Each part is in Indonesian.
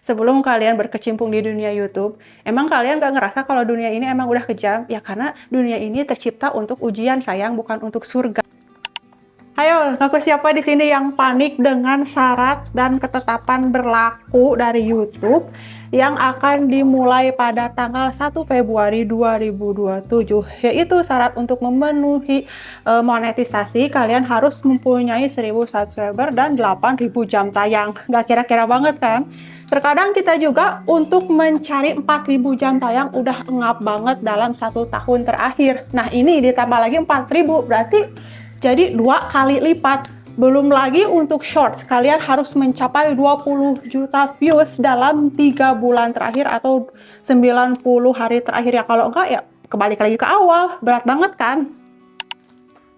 sebelum kalian berkecimpung di dunia YouTube, emang kalian gak ngerasa kalau dunia ini emang udah kejam? Ya karena dunia ini tercipta untuk ujian sayang, bukan untuk surga. Ayo, aku siapa di sini yang panik dengan syarat dan ketetapan berlaku dari YouTube yang akan dimulai pada tanggal 1 Februari 2027, yaitu syarat untuk memenuhi monetisasi kalian harus mempunyai 1000 subscriber dan 8000 jam tayang. Gak kira-kira banget kan? Terkadang kita juga untuk mencari 4000 jam tayang udah ngap banget dalam 1 tahun terakhir. Nah ini ditambah lagi 4000, berarti jadi 2 kali lipat. Belum lagi untuk shorts, kalian harus mencapai 20 juta views dalam 3 bulan terakhir atau 90 hari terakhir ya. Kalau enggak ya kebalik lagi ke awal, berat banget kan?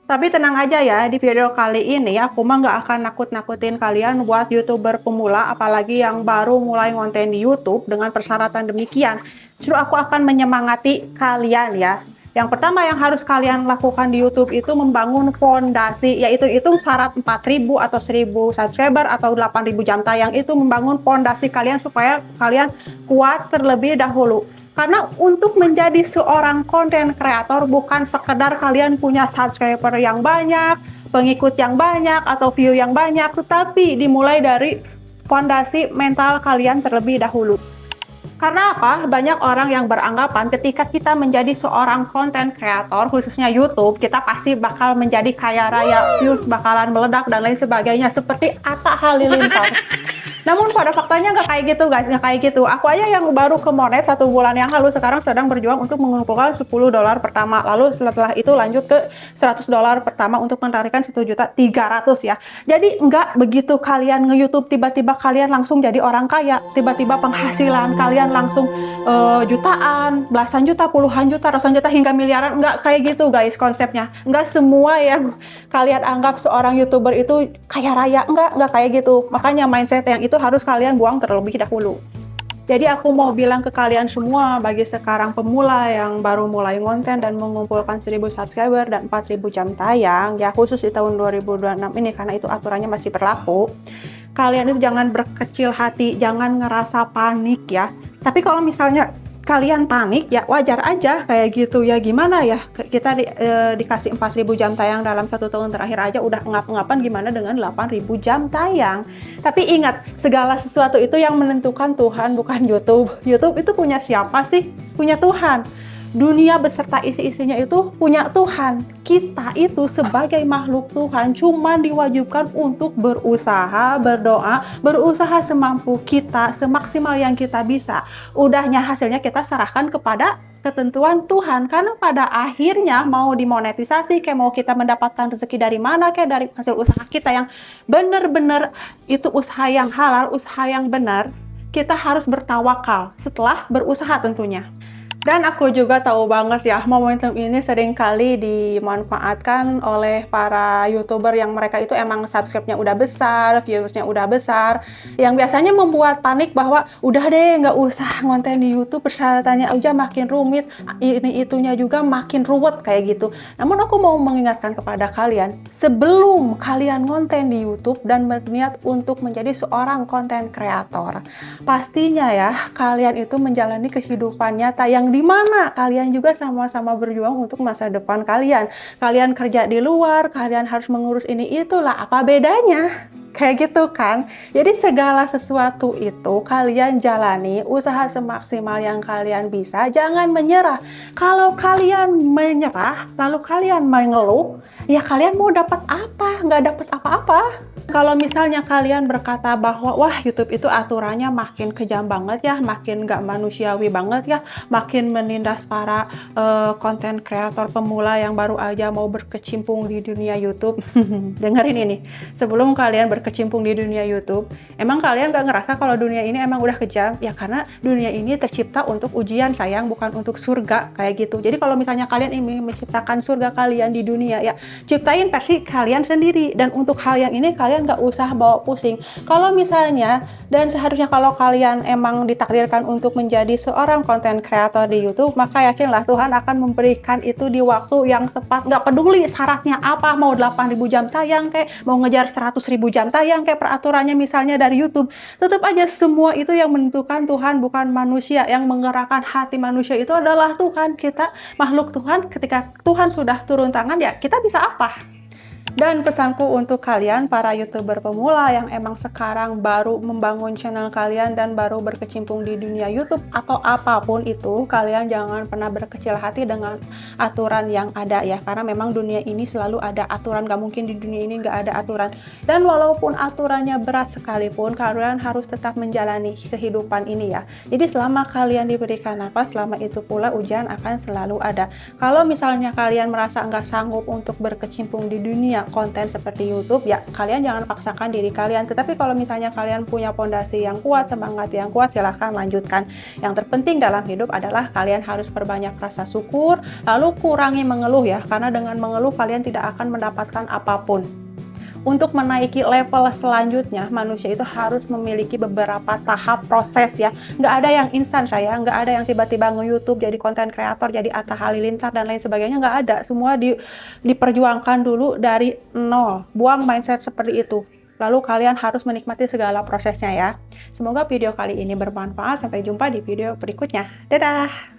Tapi tenang aja ya, di video kali ini aku mah nggak akan nakut-nakutin kalian buat YouTuber pemula, apalagi yang baru mulai konten di YouTube dengan persyaratan demikian. Justru aku akan menyemangati kalian ya. Yang pertama yang harus kalian lakukan di YouTube itu membangun fondasi, yaitu syarat 4000 atau 1000 subscriber atau 8000 jam tayang, itu membangun fondasi kalian supaya kalian kuat terlebih dahulu. Karena untuk menjadi seorang konten kreator bukan sekedar kalian punya subscriber yang banyak, pengikut yang banyak, atau view yang banyak, tetapi dimulai dari fondasi mental kalian terlebih dahulu. Karena apa? Banyak orang yang beranggapan ketika kita menjadi seorang konten kreator, khususnya YouTube, kita pasti bakal menjadi kaya raya, views bakalan meledak, dan lain sebagainya, seperti Atta Halilintar. Namun pada faktanya nggak kayak gitu guys, nggak kayak gitu. Aku aja yang baru ke Monet 1 bulan yang lalu sekarang sedang berjuang untuk mengumpulkan $10 pertama. Lalu setelah itu lanjut ke $100 pertama untuk menarikkan 1.300.000 ya. Jadi nggak begitu kalian nge-YouTube tiba-tiba kalian langsung jadi orang kaya. Tiba-tiba penghasilan kalian langsung jutaan, belasan juta, puluhan juta, ratusan juta, hingga miliaran. Nggak kayak gitu guys konsepnya. Nggak semua yang kalian anggap seorang YouTuber itu kaya raya. Nggak kayak gitu. Makanya mindset yang itu harus kalian buang terlebih dahulu. Jadi aku mau bilang ke kalian semua, bagi sekarang pemula yang baru mulai konten dan mengumpulkan 1000 subscriber dan 4000 jam tayang, ya khusus di tahun 2026 ini karena itu aturannya masih berlaku, kalian itu jangan berkecil hati, jangan ngerasa panik ya. Tapi kalau misalnya kalian panik ya wajar aja kayak gitu ya, gimana ya kita dikasih 4000 jam tayang dalam 1 tahun terakhir aja udah ngap-ngapan, gimana dengan 8000 jam tayang. Tapi ingat, segala sesuatu itu yang menentukan Tuhan, bukan YouTube. YouTube itu punya siapa sih? Punya Tuhan. Dunia beserta isi-isinya itu punya Tuhan. Kita itu sebagai makhluk Tuhan cuma diwajibkan untuk berusaha, berdoa, berusaha semampu kita, semaksimal yang kita bisa. Udahnya hasilnya kita serahkan kepada ketentuan Tuhan, karena pada akhirnya mau dimonetisasi, kayak mau kita mendapatkan rezeki dari mana, kayak dari hasil usaha kita yang benar-benar itu usaha yang halal, usaha yang benar, kita harus bertawakal setelah berusaha tentunya. Dan aku juga tahu banget ya, momentum ini seringkali dimanfaatkan oleh para YouTuber yang mereka itu emang subscribe-nya udah besar, views-nya udah besar, yang biasanya membuat panik bahwa udah deh nggak usah ngonten di YouTube, persyaratannya aja makin rumit, ini itunya juga makin ruwet kayak gitu. Namun aku mau mengingatkan kepada kalian, sebelum kalian ngonten di YouTube dan berniat untuk menjadi seorang konten kreator, pastinya ya kalian itu menjalani kehidupan nyata yang di mana kalian juga sama-sama berjuang untuk masa depan kalian. Kalian kerja di luar, kalian harus mengurus ini itulah, apa bedanya? Kayak gitu kan. Jadi segala sesuatu itu kalian jalani, usaha semaksimal yang kalian bisa, jangan menyerah. Kalau kalian menyerah lalu kalian mengeluh, ya kalian mau dapat apa? Nggak dapat apa-apa. Kalau misalnya kalian berkata bahwa wah YouTube itu aturannya makin kejam banget ya, makin nggak manusiawi banget ya, makin menindas para konten kreator pemula yang baru aja mau berkecimpung di dunia YouTube. Dengerin ini, sebelum kalian berkecimpung di dunia YouTube, emang kalian nggak ngerasa kalau dunia ini emang udah kejam? Ya karena dunia ini tercipta untuk ujian sayang, bukan untuk surga kayak gitu. Jadi kalau misalnya kalian ingin menciptakan surga kalian di dunia, ya ciptain versi kalian sendiri. Dan untuk hal yang ini kalian kalian nggak usah bawa pusing. Kalau misalnya, dan seharusnya kalau kalian emang ditakdirkan untuk menjadi seorang content creator di YouTube, maka yakinlah Tuhan akan memberikan itu di waktu yang tepat. Nggak peduli syaratnya apa, mau 8.000 jam tayang kayak, mau ngejar 100.000 jam tayang kayak peraturannya misalnya dari YouTube. Tetap aja semua itu yang menentukan Tuhan, bukan manusia. Yang menggerakkan hati manusia itu adalah Tuhan. Kita makhluk Tuhan, ketika Tuhan sudah turun tangan, ya kita bisa apa? Dan pesanku untuk kalian para YouTuber pemula yang emang sekarang baru membangun channel kalian dan baru berkecimpung di dunia YouTube atau apapun itu, kalian jangan pernah berkecil hati dengan aturan yang ada ya, karena memang dunia ini selalu ada aturan, gak mungkin di dunia ini gak ada aturan. Dan walaupun aturannya berat sekalipun, kalian harus tetap menjalani kehidupan ini ya. Jadi selama kalian diberikan nafas, selama itu pula ujian akan selalu ada. Kalau misalnya kalian merasa nggak sanggup untuk berkecimpung di dunia konten seperti YouTube, ya kalian jangan paksakan diri kalian. Tetapi kalau misalnya kalian punya fondasi yang kuat, semangat yang kuat, silahkan lanjutkan. Yang terpenting dalam hidup adalah kalian harus perbanyak rasa syukur, lalu kurangi mengeluh ya, karena dengan mengeluh kalian tidak akan mendapatkan apapun. Untuk menaiki level selanjutnya, manusia itu harus memiliki beberapa tahap proses ya. Nggak ada yang instan saya, nggak ada yang tiba-tiba nge-YouTube jadi konten kreator, jadi Atta Halilintar dan lain sebagainya, nggak ada. Semua diperjuangkan dulu dari nol. Buang mindset seperti itu. Lalu kalian harus menikmati segala prosesnya ya. Semoga video kali ini bermanfaat. Sampai jumpa di video berikutnya. Dadah!